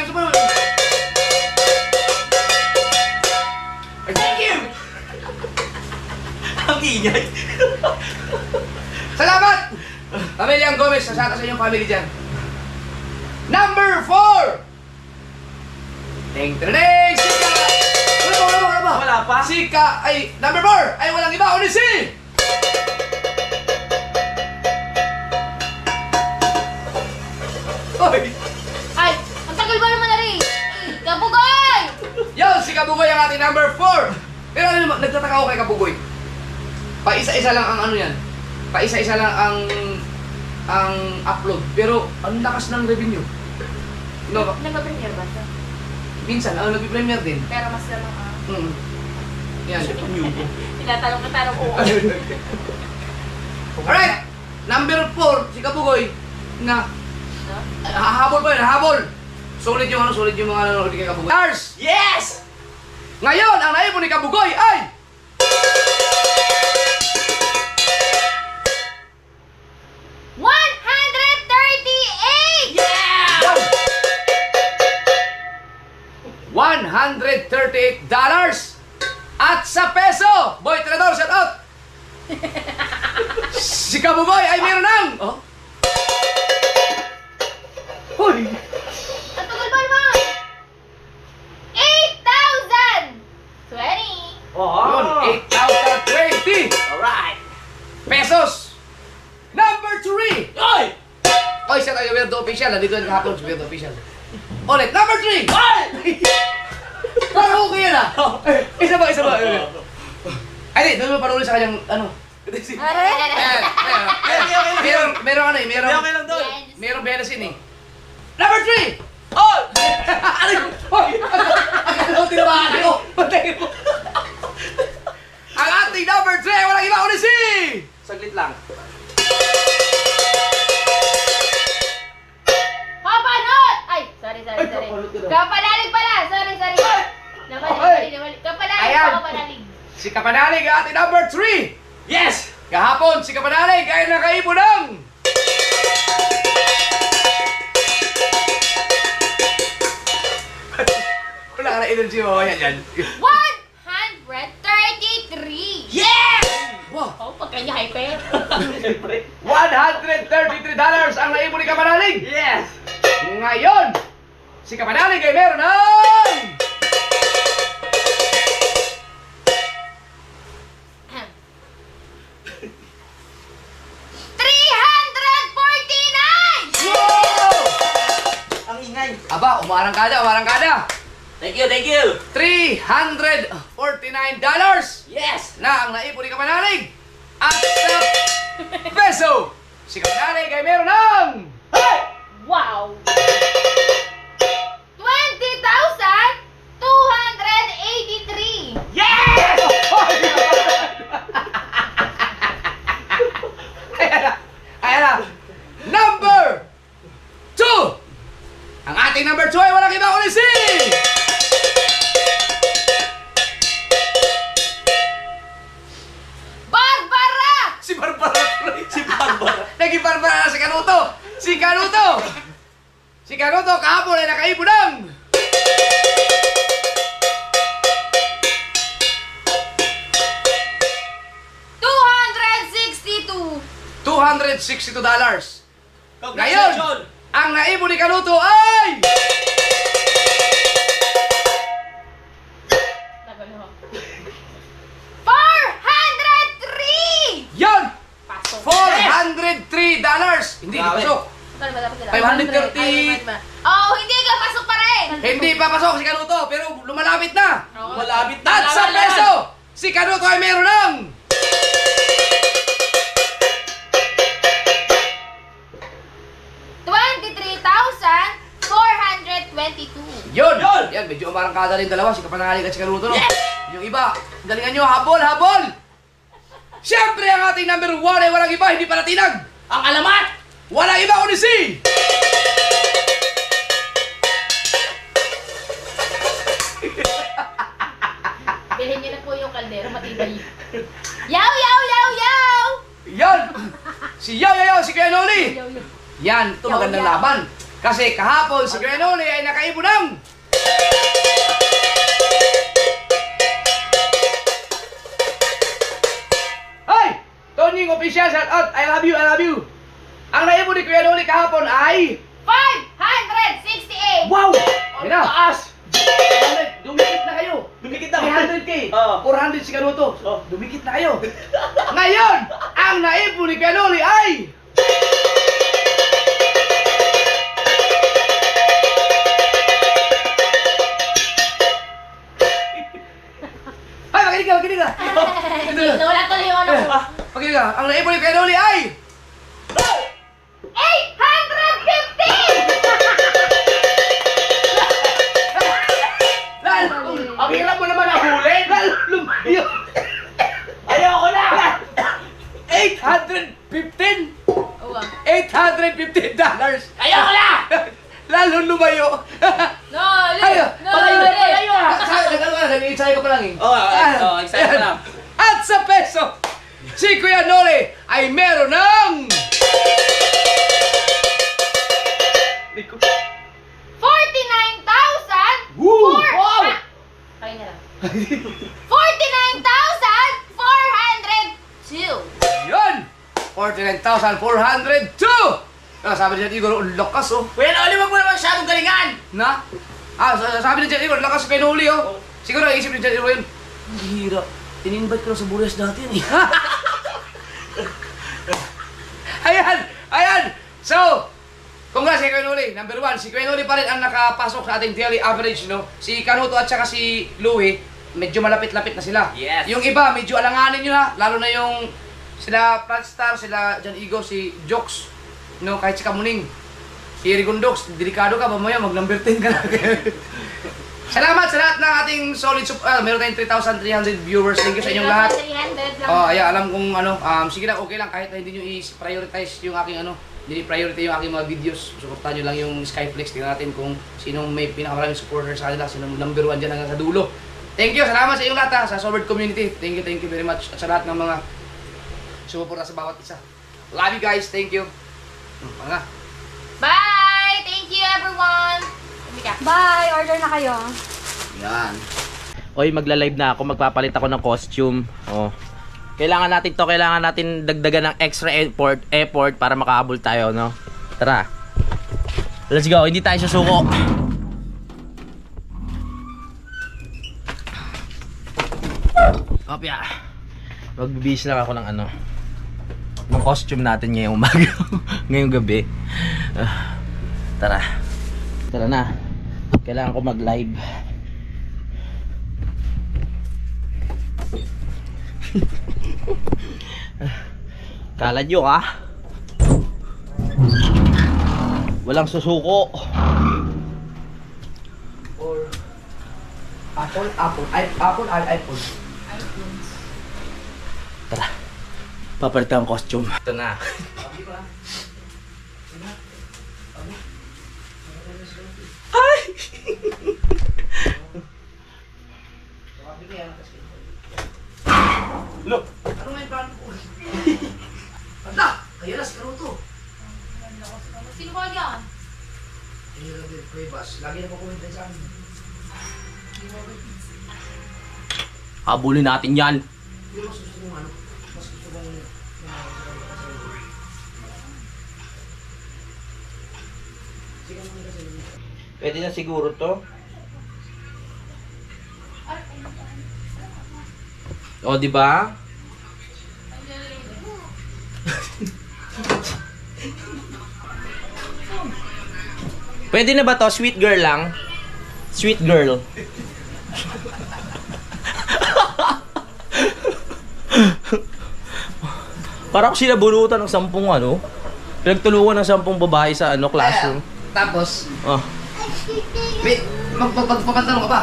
Thank you! Ang ingay. Salamat! Pamilyang Gomez, sasaka sa inyong family dyan. Number 4! Ding, ding, ding! Sika! Wala ba? Wala pa? Sika ay, number 4 ay walang iba kundi si... Hoy! Ay, ang tagal ba naman na rin? Kabugoy! Yun, si Kabugoy ang ating number 4. Pero ano naman, nagtataka ako kay Kabugoy. Paisa-isa lang ang ano yan. Paisa-isa lang ang upload. Pero ang lakas ng revenue. No, Nag-premiere ba siya? minsan, nag-premiere din. Pero mas lamang Yan. tinatanong ko. Alright! Number 4, si Kabugoy na hahabol pa yun, hahabol. Solid yung mga nanonood kay Kabugoy. Stars! Yes! Ngayon, ang naipon ni Kabugoy ay 138! Yeah! $138 at sa peso. Boy, Tirador, shout out. Si Kabugoy ay meron ng Hoy! Ang tagal ba naman? 8,020! Yun, 8,020 Alright! pesos. Number 3. Oy! Oy, siya tayo, Weirdo Official. Nandito yung kahapon si Weirdo Official. Ulit, number 3. Oy! Parang okay yan ah. Isa ba? Ay, di, doon mo panulit sa kanyang, ano. Merong benesin eh. Number 3! Oy! Hoy! Akala ko tinabahan ko! Patay mo! Ang ating number 3 ay walang iba kundi si... Saglit lang. Kapanot! Ay, sorry. Kapanalig pala! Sorry. Namali. Kapanalig Ayan. pa kapanalig. Si Kapanalig ang ating number 3! Yes! Kahapon, si Kapanalig ay nakaipon ng... Wala ka na energy mo, yan. 133! Yes! Wow! Oh, pagkanya hyper. $133 ang naipon ni Kapanalig! Yes! Ngayon, si Kapanalig ay meron ng... Wow! Ang ingay. Aba, umarang kada. Thank you. $349 Yes! na ang naipon ni Kapanalig. At sa peso, si Kapanalig ay meron ng... Wow! 20,283! Yes! Ayan na. Number 2! Ang ating number 2 ay walang iba kundi si... Barbara! Si Barbara. Naging Barbara na si Kanuto. Si Kanuto kahapon ay nakaipon ng... $262. Ngayon, ang naipon ni Kanuto ay... Tagal ho. 403! Yan! Pasok. $403! Hindi pasok. Kano ba dapat sila? 530. Oh, hindi ka pasok pa rin! Hindi pa pasok si Kanuto, pero lumalapit na. Malapit na. At sa peso, si Kanuto ay meron ng... $23,422. Yun! Yan, medyo umarangkada rin dalawa, si Kapanalig at si Kanuto, no? Yung iba, galingan nyo, habol! Siyempre, ang ating number 1 ay walang iba, hindi pa natinag! Ang alamat! Walang iba kundi si... Bilhin niyo na po yung kaldero, matibay. Yaw! Yan! Si Yaw, si Kuya Noli! Yaw. Yan, ito magandang laban. Kasi kahapon, si Kuya Noli ay nakaipon ng... Ay! Tonying official, shout out! I love you! Ang naipon ni Kuya Noli kahapon ay... 568! Wow! Ang Yan na! taas! 100, dumikit na kayo! Dumikit na. 300k! Oo. 400 si Kanuto! Oh. Dumikit na kayo! Ngayon, ang naipon ni Kuya Noli ay... Makinig ka, makinig ka. Wala tuloy yung ano ko. Makinig ka. Ang naipon ni Kuya Noli ay... 850! Lal! Ang hirap mo naman nahuli! Lal! Lumayo! Ayoko na! 815! Uwa. $815! Ayoko na! Lalo lumayo! No, Ayo! Palayo ah! Nagano ka na, nag-iitsay ka pa lang eh. Excited na. At sa peso, si Kuya Noli ay meron ng... 49,000! Woo! Wow! Kayo na lang. 49,402! Yun! 49,402! Sabi niya, Igor, ang lakas oh. Kuya Noli, wag mo naman masyadong galingan! Na? Sabi niya, Igor, lakas kay Noli oh. Siguro, isip niya, Igor, yun. Ang hira. In-invite ko na sa Burias dati eh. Ayan! So, congrats kay Kuya Noli. Number 1, si Kuya Noli pa rin ang nakapasok sa ating daily average, no? Si Kanuto at saka si Louie, medyo malapit-lapit na sila. Yes. Yung iba, medyo alanganin nyo ha. Lalo na yung sila Franstar, sila Jan Igo, si Jokes, no? Kahit si Kamuning. Si Rigondox, delikado ka, mamaya mag-number 10 ka na. Salamat sa lahat ng ating solid meron tayong 3,300 viewers. Thank you sa inyong lahat. 300 lang. Alam kong ano, sige lang, okay lang kahit na hindi nyo i-prioritize yung aking ano, hindi priority yung aking mga videos. Suportahan nyo lang yung Skyflex. Tingnan natin kung sinong may pinakamaraming supporter sa kanila, sinong number 1 dyan hanggang sa dulo. Thank you, salamat sa inyong lahat ha, sa Sobert community. Thank you very much. At sa lahat ng mga sumuporta sa bawat isa. Love you guys, thank you. Mga. Bye! Thank you, everyone! Bye! Order na kayo. Yan. Oy, magla-live na ako, magpapalit ako ng costume. Oh. Kailangan natin dagdagan ng extra effort para makahabol tayo, no? Tara. Let's go, hindi tayo susuko. Kopya. Magbibihis lang ako ng ano, ng costume natin ngayong umaga. Ngayong gabi. Tara. Tara na. Kailangan ko mag-live. Kala nyo walang susuko. Or iPhone. Tara. Papalit ang costume. Ito na. Ay! Look! Ano nga yung plan ko? Anda! Kaya na si Karuto. Sino ba yan? Lagi na po comment sa amin. Habulin natin yan. Hindi mas gusto kong ano? Mas gusto kong... Pwede na siguro to. O, di ba? Pwede na ba to? Sweet girl lang. Sweet girl. Parang sinabunutan ng 10 ano. Pinagtulungan ng 10 babae sa ano classroom. Tapos, Oh. wait, magpapantalong ka pa?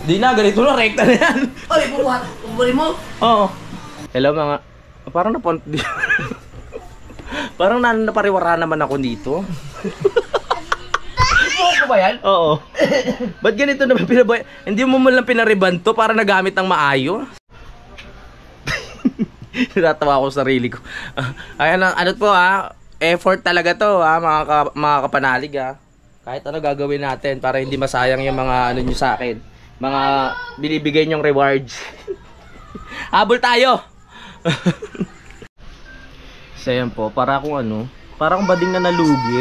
Di na, ganito na, rekta na yan. Oy, bubuhat. Bumuli mo. Oo. Hello mga... Parang parang napariwara naman ako dito. Bubuhat ko ba yan? Oo. Ba't ganito naman pinaboy? Hindi mo man lang pinariban to para nagamit ng maayos. Natatawa ako sa sarili ko. Ayan, ano po effort talaga to mga kapanalig Kahit ano gagawin natin para hindi masayang yung mga ano nyo sa akin. Mga binibigay nyong rewards. Habol tayo! So yan po, para akong parang bading na nalugi.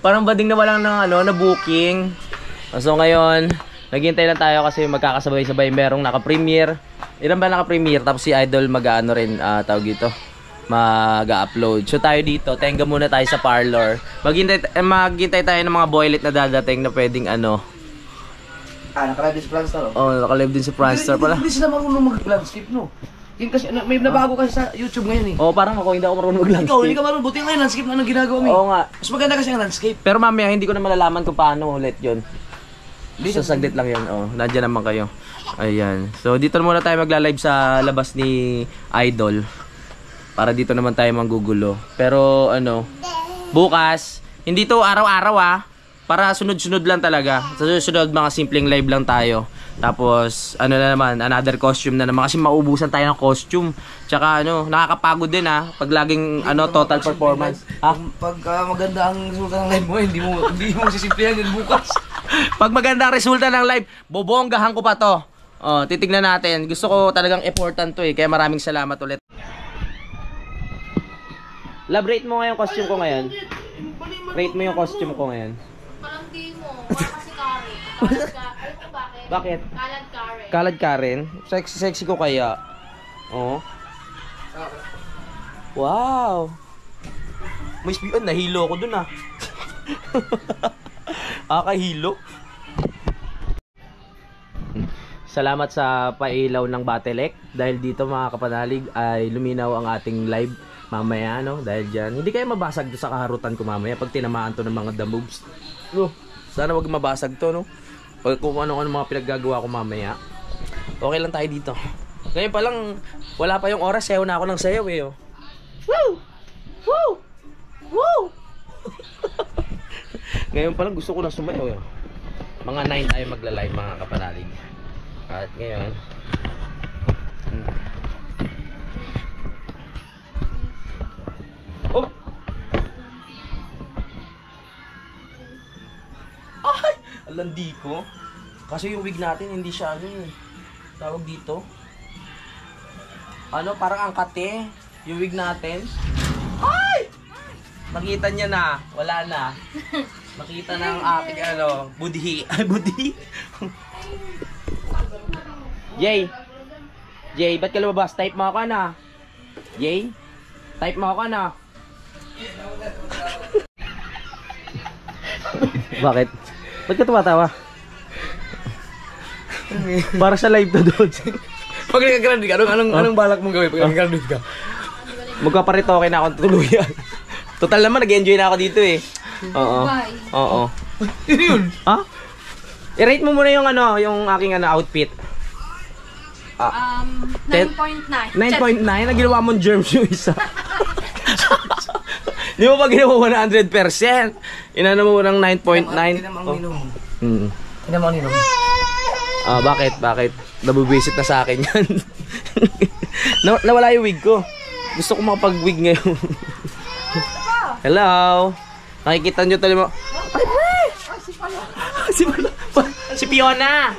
Parang bading na walang na booking. So ngayon, naghihintay lang tayo kasi magkakasabay-sabay merong naka-premiere. Ilan ba naka-premiere? Tapos si Idol tawag dito, mag-upload. So tayo dito, tenga muna tayo sa parlor. Maghintay tayo ng mga boylet na dadating na pwedeng Nakalive din si Franstar, oh. Oh, nakalive din si Franstar pala. Hindi sila marunong mag-landscape, no? Yun kasi, may nabago kasi sa YouTube ngayon, eh. Oh, parang ako hindi ako marunong Ikaw, hindi mag-landscape. ka marunong. Buti nga yung landscape na anong ginagawa mo, eh. Oo nga. Mas maganda kasi ang landscape. Pero mamaya hindi ko na malalaman kung paano ulit 'yon. Sa saglit lang 'yan. Oh, nandiyan naman kayo. Ayan. So dito muna tayo magla-live sa labas ni Idol. Para dito naman tayo manggugulo. Pero ano, bukas, hindi to araw-araw para sunod-sunod lang talaga. Sa susunod mga simpleng live lang tayo. Tapos ano na naman, another costume na naman kasi maubusan tayo ng costume. Tsaka ano, nakakapagod din pag laging total performance. Pag maganda ang resulta ng live mo, hindi mo sisimplihan yun bukas. Pag maganda ang resulta ng live, bobonggahan ko pa to. Oh, titignan natin. Gusto ko talagang important to kaya maraming salamat ulit. Love, rate mo nga yung costume ko ngayon. Rate mo yung costume ko ngayon. Palangti mo. Wala kasi Karen. Alam ko bakit? Bakit? Kalad Karen. Kalad Karen? Sexy ko kaya. Oh. Wow. May spion, nahilo ko dun Akahilo. Salamat sa pailaw ng Batelec. Dahil dito mga kapanalig ay luminaw ang ating live mamaya, no? Dahil dyan, hindi kayo mabasag to sa kaharutan ko mamaya pag tinamaan to ng mga the moves. No, sana wag mabasag to, no? Pag kung ano-ano mga pinaggagawa ko mamaya. Okay lang tayo dito. Ngayon pa lang, wala pa yung oras, sayaw na ako ng sayaw oh. Woo! Woo! Woo! Ngayon pa lang gusto ko na sumayaw Mga 9 tayo magla-live mga kapanalig. At ngayon oh! Ay! Alandi ko. Kasi yung wig natin hindi siya tawag dito. Parang angkate yung wig natin. Ay! Makita niya na, wala na. Makita na ang aking budhi. Ay, budhi. Jay, ba't ka lumabas? Type mo ako na. Jay, type mo ako na. Bakit? Ba't ka tumatawa? Para sa live to doon. Pag nagka-graduate ka, anong balak mong gawin pag nagka-graduate ka? Magpaparitoke na ako tuluyan. Total naman, nag-enjoy na ako dito Oo. Oo. Yun yun. Ha? I-rate mo muna yung aking outfit. 9.9. 9.9? Naginawa mong germs yung isa. Di mo ba ginawa 100%? Inano mo ng 9.9? Tinamang ninom. Bakit? Nabubisit na sa akin yan. Nawala yung wig ko. Gusto ko makapag-wig ngayon. Hello? Nakikita nyo tali mo. Si Fiona!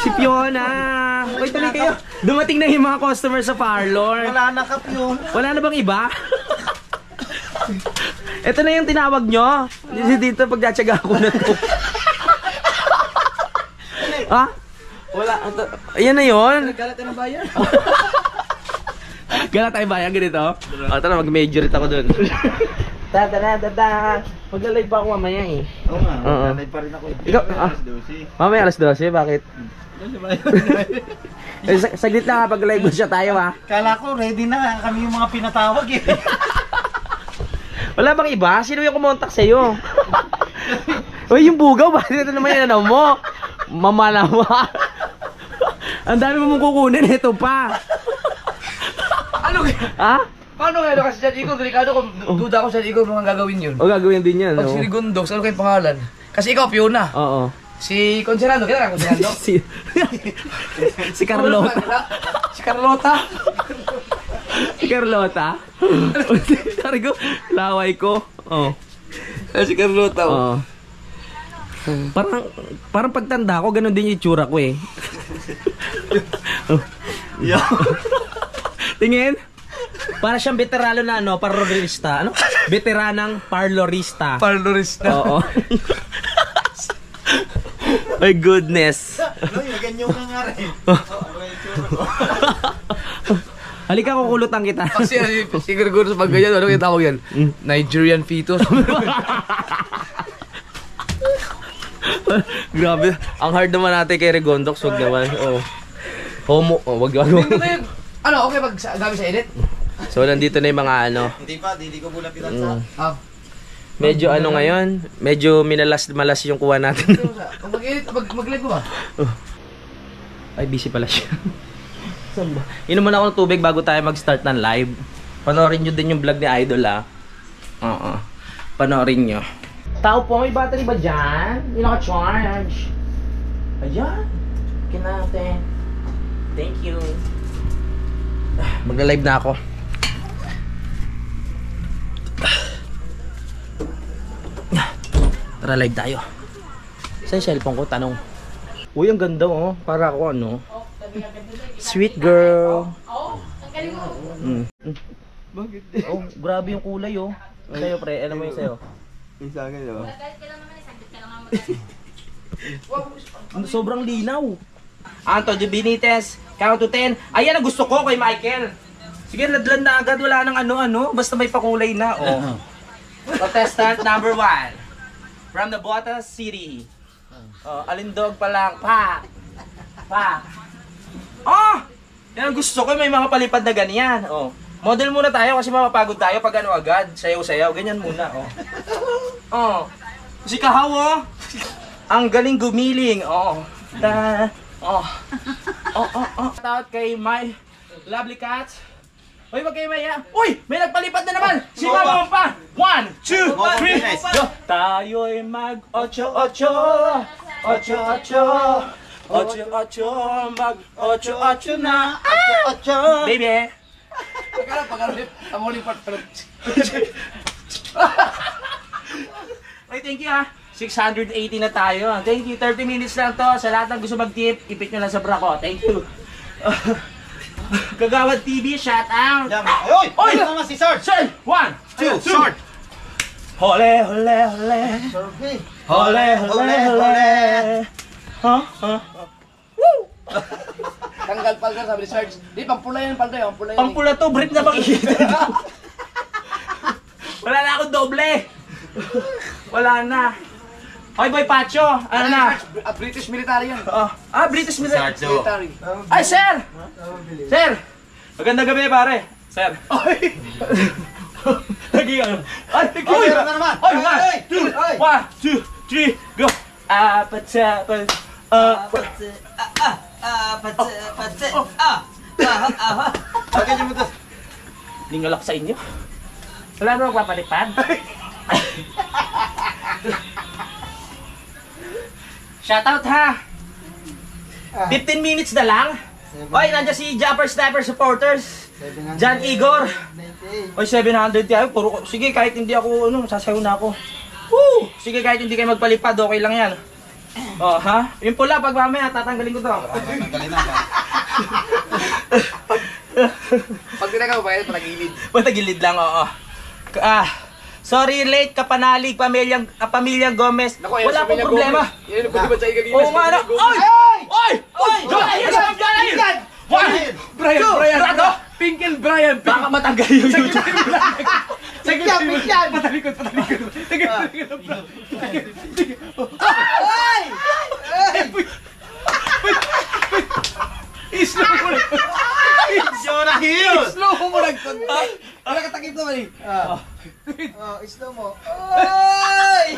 Si Fiona! Wait, tuloy kayo. Dumating na yung mga customer sa parlor. Wala na ka, Pion. Wala na bang iba? Ito na yung tinawag nyo. Dito pagtsatsaga ko na to. Ha? Wala. Ayan na yun. Galat na bayan. Gala tayo bayan ganito? Tara, mag-majorite ako dun. Magla-live pa ako mamaya Oo nga, magla-live pa rin ako Ikaw, mamaya alas 12, bakit? Saglit lang pag-live mo siya tayo Kala ko ready na kami yung mga pinatawag Wala bang iba? Sino yung kumontak sa'yo? Uy, yung bugaw, bakit ito naman yung mo? Mamalawa. Ang dami mo mong kukunin, ito pa. Ano Paano nga kasi San Igor, delikado ko, duda ko San Igor mga gagawin yun. Gagawin din yan. Pag si Rigondox, ano kayong pangalan? Kasi ikaw, Fiona. Oo. Si Conserando, kaya ka Conserando? Si Carlota. Si Carlota. Si Carlota? Sabi ko, laway ko. Si Carlota. Oo. Parang pagtanda ko, ganun din yung itsura ko Tingin? Para siyang veterano na parlorista. Veteranang parlorista. Parlorista. Oo. My goodness. Ganyan ka nga rin. Halika, kukulutan kita. Kasi siguro sa pag ganyan, ano yung tawag yan? Nigerian fetus. Grabe. Ang hard naman natin kay Regondox. Wag naman. Oh. Homo. Oh, wag naman. Hindi ko yun. Ano, okay pag gamit sa edit? So, nandito na yung mga ano. Hindi pa, hindi ko muna pinansa. Medyo ano ngayon. Medyo minalas-malas yung kuha natin. Mag-edit, mag-live mo ba? Ay, busy pala siya. Saan ba? Inom muna ako ng tubig bago tayo mag-start ng live. Panoorin nyo din yung vlog ni Idol Oo. Panoorin nyo. Tao po, may battery ba dyan? Hindi naka-charge. Ayan. Okay natin. Thank you. Magla-live na ako. Tara, live tayo. Saan yung cellphone ko? Tanong. Uy, ang ganda oh. Para ako ano. Sweet girl. Bakit? Oh, grabe yung kulay oh. Sa'yo pre, alam mo yung sa'yo? Yung sa akin, diba? Sobrang linaw. Antonio Benitez, count to 10. Ayan ang gusto ko kay Michael. Sige, ladlan na agad. Wala nang ano-ano. Basta may pakulay na. Oh. Contestant number 1. From the Bota City. Alindog pa lang. Pa. Oh! Yan ang gusto ko. May mga palipad na ganyan. Oh. Model muna tayo kasi mapapagod tayo pag ano agad. Sayaw-sayaw. Ganyan muna. Oh. Oh. Si Kahaw oh. Ang galing gumiling. Oh. Shout out kay my lovely cat. Uy, wag kayo maya. Uy, may nagpalipad na naman. Si Mama pa. 1, 2, 3, go. Tayo'y mag 8-8. 8-8. 8-8. Mag 8-8 na. 8-8. Baby. Pagkalip. Ang huling part. Ay, thank you ha. 680 na tayo. Thank you. 30 minutes lang to. Sa lahat ng gusto mag-tip, ipit nyo lang sa bra ko. Thank you. Kagawad TV, shout out. Oy! Oy! Ano naman si Sarge? Sir, 1, 2, Short! Hole, hole, hole. Survey! Hole, hole, hole. Woo! Tanggal palda, sabi ni Sarge. Di, pampula yan, palda yun. Pampula yan. Pampula to, Brit na makikita. Wala na akong doble. Wala na. Hoy, Boy Pacho, ano na? British military yan. British military. Military. Ay, sir! Sir! Magandang gabi, pare. Sir. Ay! Lagi ano? Ay, Oy! Meron na naman! Oy, Oy! 1, 2, 3, go! Apat. Lagyan niyo mo to. Lingalak sa inyo. Wala na magpapalipad. Shoutout ha! 15 minutes na lang. Oy, nandiyan si Japper Sniper Supporters. John Igor. Oy, 700 tayo. Sige, kahit hindi ako, sasayaw na ako. Woo! Sige, kahit hindi kayo magpalipad, okay lang yan. Oh, ha? Yung pula, pag mamaya, tatanggalin ko to. Tanggalin na. Pag tinagaw ba yan, patagilid. Patagilid lang, oo. Sorry, late, kapanalig, pamilyang Gomez. Naku, Wala pong problema. Yan ang pwede sa ikanina. Oo nga na. Oy! Oy! Oy! John! Brian! Brado! Pinkle Brian! Baka matanggal yung YouTube. Pigyan! Patalikod! Ay! Islo mo lang! Jonah Hill! Islo mo lang! Wala katakip naman eh. Islo mo. Ay!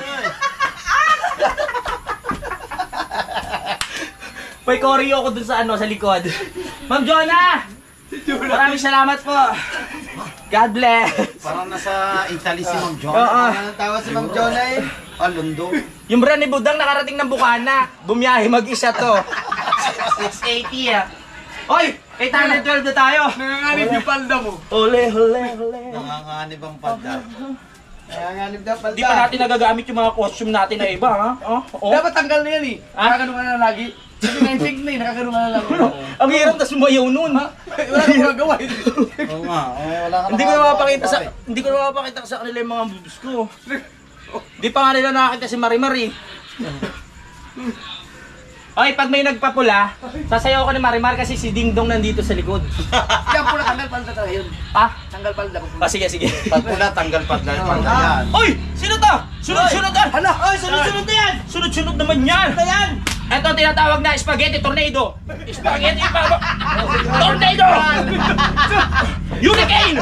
May choreo ko dun sa sa likod. Ma'am Jonah! Maraming salamat po. God bless. Parang nasa Italy si Ma'am John. Oo. Anong tawag si Ma'am John eh? Londo. Yung brand ni Budang nakarating ng Bukana. Bumiyahe mag-isa to. 680 ah. Oy! 812 na tayo. Nanganganib yung palda mo. Ole. Nanganganib ang palda. Nanganganib na palda. Di pa natin nagagamit yung mga costume natin na iba, ha? Oh. Dapat tanggal na yan eh. Nakakano ka na lagi. Kasi na-insig na eh, nakakano ka na lagi. Ang hirap na sumayaw nun, ha? Wala na magagawa eh. Oo nga. Wala ka Hindi ko na mapakita sa kanila yung mga boobs ko. Di pa nga nila nakakita si Marimar eh. Okay, pag may nagpapula, sasayaw ko ni Marimar kasi si Dingdong nandito sa likod. Kaya pula ka Tanggal palda talaga yun. Ah? Tanggal palda. Sige. Pag pula, tanggal palda yan. Oy! Sino to? Sunod-sunod yan! Hala! Oy, sunod-sunod na yan! Sunod-sunod naman yan! Ano yan? Ito ang tinatawag na spaghetti tornado. Spaghetti tornado! Hurricane!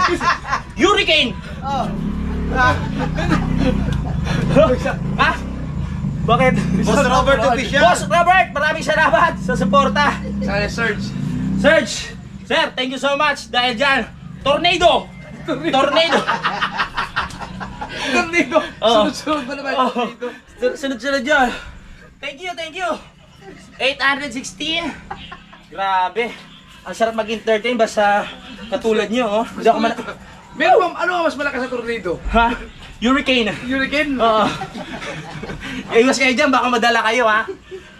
Hurricane! Ha? Bakit? Boss Robert official. Boss Robert, maraming salamat sa suporta. Sana Serge. Serge! Sir, thank you so much dahil dyan. Tornado! Tornado! Tornado! Oo. Sunod-sunod ba naman? Oh, Tornado. sunod-sunod yun. Thank you. 816. Grabe. Ang sarap mag-entertain basta katulad nyo, oh. Hindi ako Meron bang ano ang mas malakas sa tornado? Ha? Hurricane. Hurricane? Oo. Iwas kayo dyan, baka madala kayo, ha?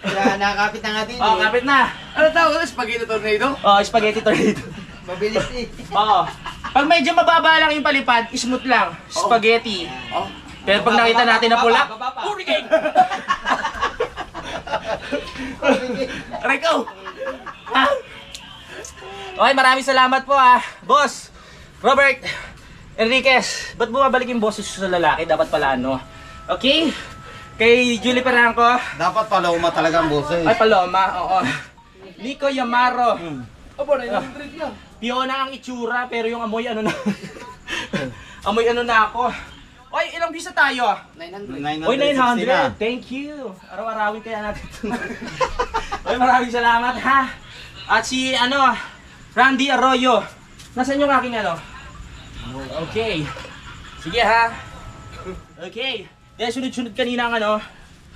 Kaya nakakapit na nga din Oo, kapit na. Ano tawag ito? Spaghetti tornado? Oo, spaghetti tornado. Mabilis eh. Oo. Pag medyo mababa lang yung palipad, smooth lang. Spaghetti. Oh. Pero pag nakita natin na pula, hurricane! Rico! Ha? Okay, maraming salamat po Boss Robert Enriquez. Ba't bumabalik yung boses sa lalaki? Dapat pala ano. Okay? Kay Julie Perangco. Dapat paloma talaga ang boses. Ay, Paloma. Oo. Nico Yamaro. Opo, 900 lang. Fiona ang itsura pero yung amoy ano na. Amoy ano na ako. Oy, ilang visa tayo? 900. Oy, 960 na. 900. Thank you. Araw-arawin kaya natin ito. Oy, maraming salamat ha. At si Randy Arroyo. Nasaan yung aking Okay. Sige ha. Okay. Dahil sunod-sunod kanina ang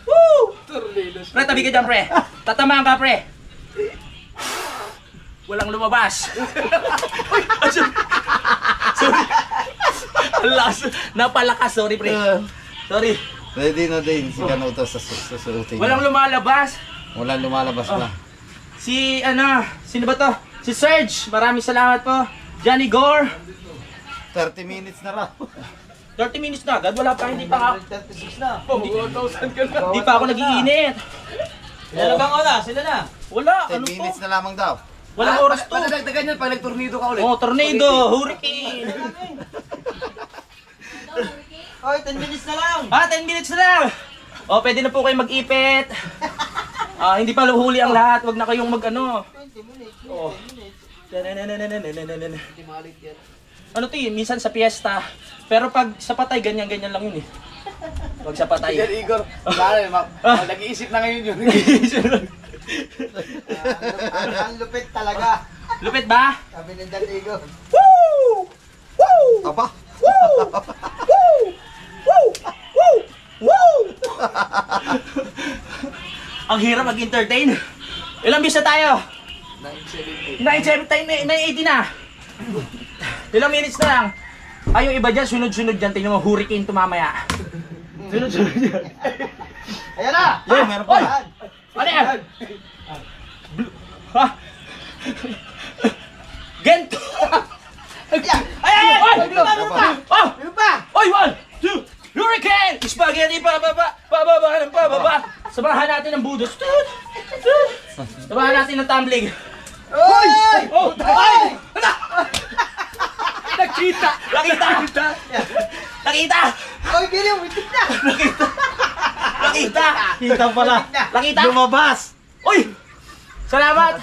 Woo! Pre, tabi ka dyan pre. Tatamaan ka pre. Walang lumabas. Sorry. Napalakas, sorry pre. Sorry. Ready na din si Kanuto sa susuotin. Walang lumalabas. Walang lumalabas na. Si sino ba to? Si Serge, maraming salamat po. Johnny Gore, 30 minutes na raw. 30 minutes na agad, wala pa, hindi pa ako. 36 na. Hindi pa ako nag-iinit. Sila bang wala? Sila na. Wala, 10 ano minutes to? na lamang daw. Walang oras to. Padadagdagan yan pag nag-tornado ka ulit. Oh, tornado, hurricane. Oy, 10 minutes na lang. 10 minutes na lang. Oh, pwede na po kayo mag-ipit. Hindi pa huli ang lahat, wag na kayong 20 minutes. Oh. 10 minutes. Hindi malit yan. Ano to yun, minsan sa piyesta. Pero pag sa patay, ganyan-ganyan lang yun eh. Pag sa patay. Yan, Igor. Nag-iisip na ngayon yun. Ang lupit talaga. Lupit ba? Sabi ng Datigo. Woo! Woo! Aba. Woo! Woo! Woo! Woo! Woo! Ang hirap mag-entertain. Ilang views na tayo? 970. 980 na. Ilang minutes na lang. Yung iba dyan, sunod-sunod dyan. Tingnan mo, hurricane to mamaya. Sunod-sunod dyan. Ayan na. Yeah, meron pa. Ano yan? Ha? Gento! Ay! Oh! Ano pa? Oy, 1, 2, hurricane! Spaghetti pababa ng pababa. Samahan natin ng budos. Samahan natin ng tumbling. Oy! Oh! Ay! Nakita! Nakita! Oy, giliw! Witik na! Nakita! Kita pala. Nakita! Lumabas. Uy! Salamat!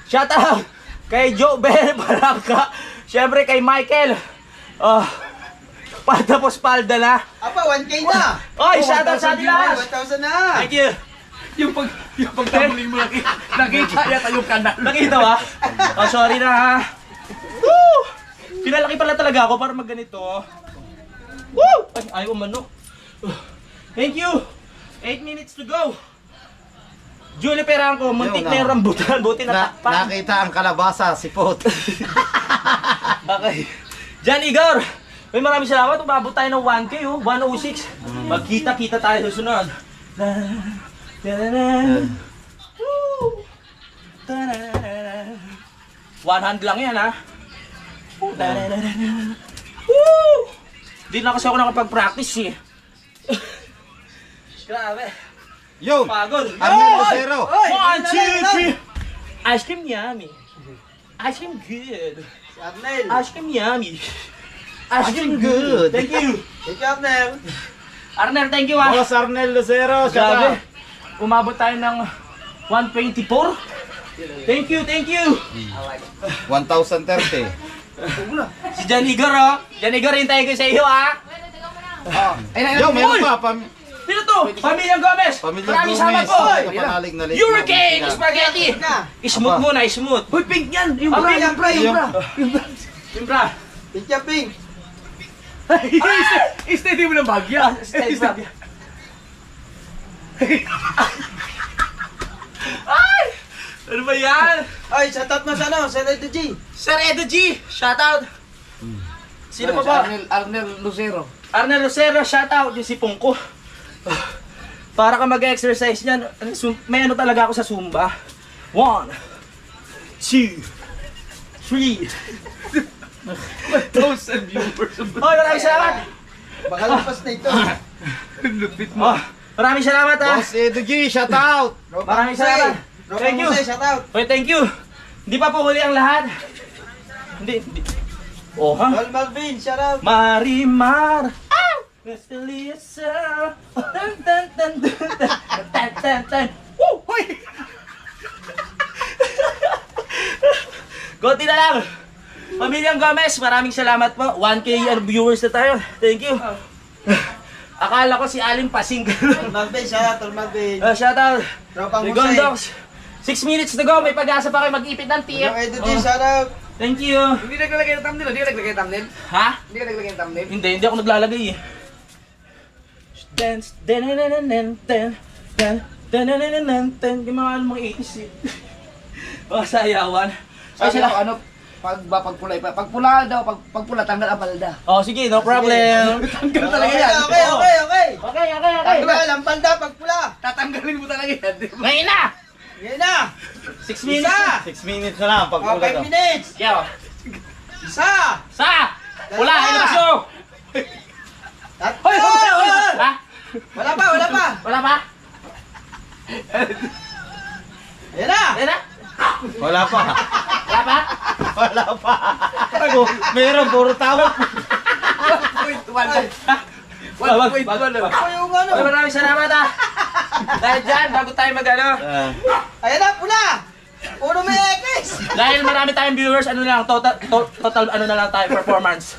Shout out kay Joe Bell Barangka. Siyempre kay Michael. Patapos palda na. Apa, 1K na! Oy, shout out sa atin lahat. 1,000 na! Thank you. Yung pagtumbling mo nakita yata yung kanal. Nakita ba? Sorry na ha. Woo! Pinalaki pala talaga ako para magganito. Woo! Ay, ayaw umano. Thank you. 8 minutes to go. Julie Perangco, muntik Yun, na yung rambutan. Buti natakpan. Nakita ang kalabasa, sipot. Okay. Jan Igor, may maraming salamat. Umabot tayo ng 1K, 106. Magkita-kita tayo susunod. Woo! 100 lang yan, ha? Woo! Di na kasi ako nakapag-practice, eh. Grabe. Yo! Pagod. Arnel Lucero. 1, 2, 3. Ice cream yummy. Ice cream good. Si Arnel. Ice cream yummy. Ice cream good. Thank you. Thank you, Arnel. Arnel, thank you ah. Boss Arnel Lucero, Grabe. Umabot tayo ng 124. Thank you, thank you. 1,030. Si Jan Igor oh. Jan Igor, hintayin ko sa iyo ah. Yo, meron pa. Sino to? Pamilyang Gomez. Pamilya Maraming Gomez. salamat po. Kapanalig na late. Hurricane Spaghetti. Smooth muna, smooth. Uy, pink yan. Yung Ah, bra, pink. yung bra, yung bra. Yung bra. Pink yan, pink. Steady mo ng bagya. Steady bra. Ay! Ano ba yan? Ay, shoutout mo sa ano, sa Edo G. Sir Edo G, shoutout. Sino pa ba? Arnel Lucero. Arnel Lucero, shoutout. Yung si Pungko. Para ka mag-exercise niyan, may ano talaga ako sa Zumba. 1, 2, 3. 1,000 viewers. Oh, maraming salamat. Baka lampas na ito. Lupit mo. Oh, maraming salamat ha. Boss Edo G, shout out. Maraming salamat. Thank you. Shoutout. Wait, thank you. Hindi pa po huli ang lahat. Hindi. Oh, ha? Tol Malvin, shoutout. Marimar. Mr. Lisa. Tan tan tan tan tan tan tan. Woo! Hoy! Konti na lang. Pamilyang Gomez, maraming salamat po. 1K viewers na tayo. Thank you. Akala ko si Aling Pasing. Tol Malvin, shoutout, Tol Malvin. Shoutout. Tropang Jose. Rigondox. 6 minutes to go. May pag-asa pa kayo mag-ipit ng tiyak. Yung Edo G, shoutout. Thank you. Hindi naglagay ng thumbnail. Hindi ka naglagay ng thumbnail. Ha? Hindi ka naglagay ng thumbnail. Hindi ako naglalagay eh. Dance, den den den den den den den den den. Yung mga 80s eh. Mga sayawan. Ay Sabi sila. ako, ano, pagpula, pagpula daw, pagpula, tanggal ang balda. Oh sige, no problem. Tanggal talaga Okay, yan. okay, okay, okay. Okay, okay, okay. Tanggal ang balda pag pula. Tatanggalin mo talaga yan. di ba? Ngayon na! Yan na. 6 minutes. Isa. 6 minutes na lang pag Oh, pula 5 minutes. Kaya, Isa. sa! Wala, Dalawa. ilabas nyo! Tatlo. Ha? Wala pa, wala pa. Wala pa? Yan na. Yan na? Wala pa. Wala pa? Wala pa. Ako, meron, puro tawag. 1.1. 1.1. Ako yung ano. Ay, maraming salamat ha! Dahil dyan, bago tayo mag-ano, Ayan na, pula. Puro may X. dahil marami tayong viewers, ano na lang, total ano na lang tayo, performance.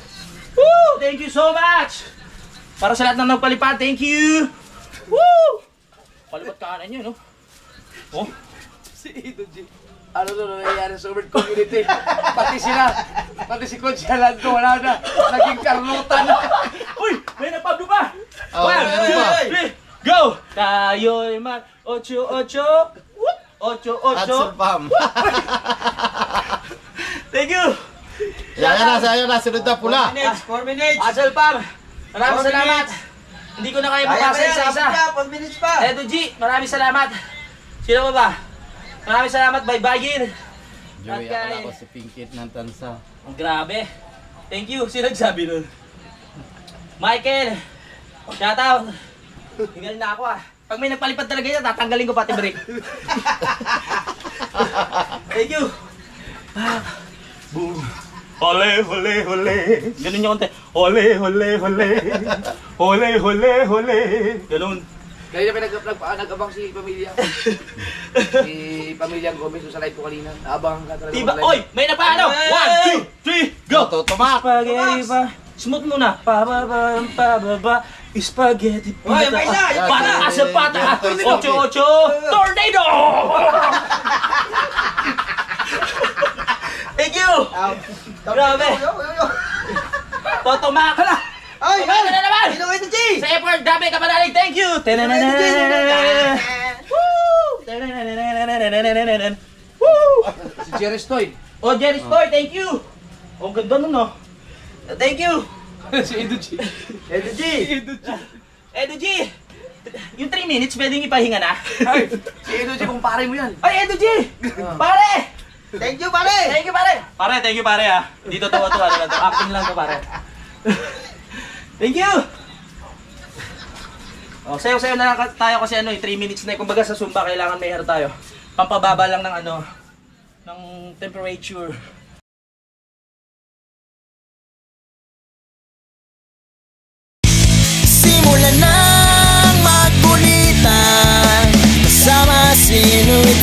Woo! Thank you so much! Para sa lahat ng nagpalipad, thank you! Woo! Palipat kanan yun, no? Oh, Si Edo G. Ano na nangyayari sa Ubert Community? Pati si Coach Alando, wala na. Naging karnutan. uy! May napablo pa! Oh, 1, meron 2, 3, pa. go! Tayo'y man, 8-8, 8-8. Pam. Thank you! Yan na, sunod na pula. 4 minutes. Asal Pam, maraming 4 salamat! minutes. Hindi ko na kayo Kaya mapasa pa yan, isa-isa. 4 minutes pa. Edo G, maraming salamat. Sino pa ba? Maraming salamat, Baybayin. Joey, akala ko si Pinkit ng Tansa. Ang grabe. Thank you. Sino nagsabi nun? Michael, shoutout. Tingnan na ako ah. Pag may nagpalipad talaga yan, tatanggalin ko pati break. Thank you. Boom. Ole, ole, ole. Ganun yung konti. Ole, ole, ole. Ole, ole, ole. Ganun. Kaya nag-abang si Pamilya. Si Pamilyang Gomez sa live ko kanina. Naabangan ka talaga. Diba? mag-live. Oy! May napaano! 1, 2, 3, go! Tumak. Spaghetti pa. Smooth muna. Pababa, pababa. Spaghetti pa. Oy, may isa! Pataas sa pataas. 8-8. Tornado! Thank you! Grabe. Totomak! Ay, Tumakas na naman! Sino Edo G? Sa effort, grabe ka panalig. Thank you! Woo! Si Jerry Stoy. Oh, Jerry Stoy, thank you! Oh, ganda nun, oh. Thank you! Si Edo G. Edo G. Edo G! Yung 3 minutes, pwedeng ipahinga na. Ay, si Edo G, kung pare mo yan. Ay, Edo G! Pare! Thank you, pare. Thank you, pare! Pare, thank you, pare, ha. Dito tuwa-tuwa na lang to. Acting lang to, pare. Thank you! Oh, sayo-sayo na lang tayo kasi ano, 3 minutes na. Kumbaga sa Zumba, kailangan may hair tayo. Pampababa lang ng ano, ng temperature. Simulan nang magbulitan kasama si Nuit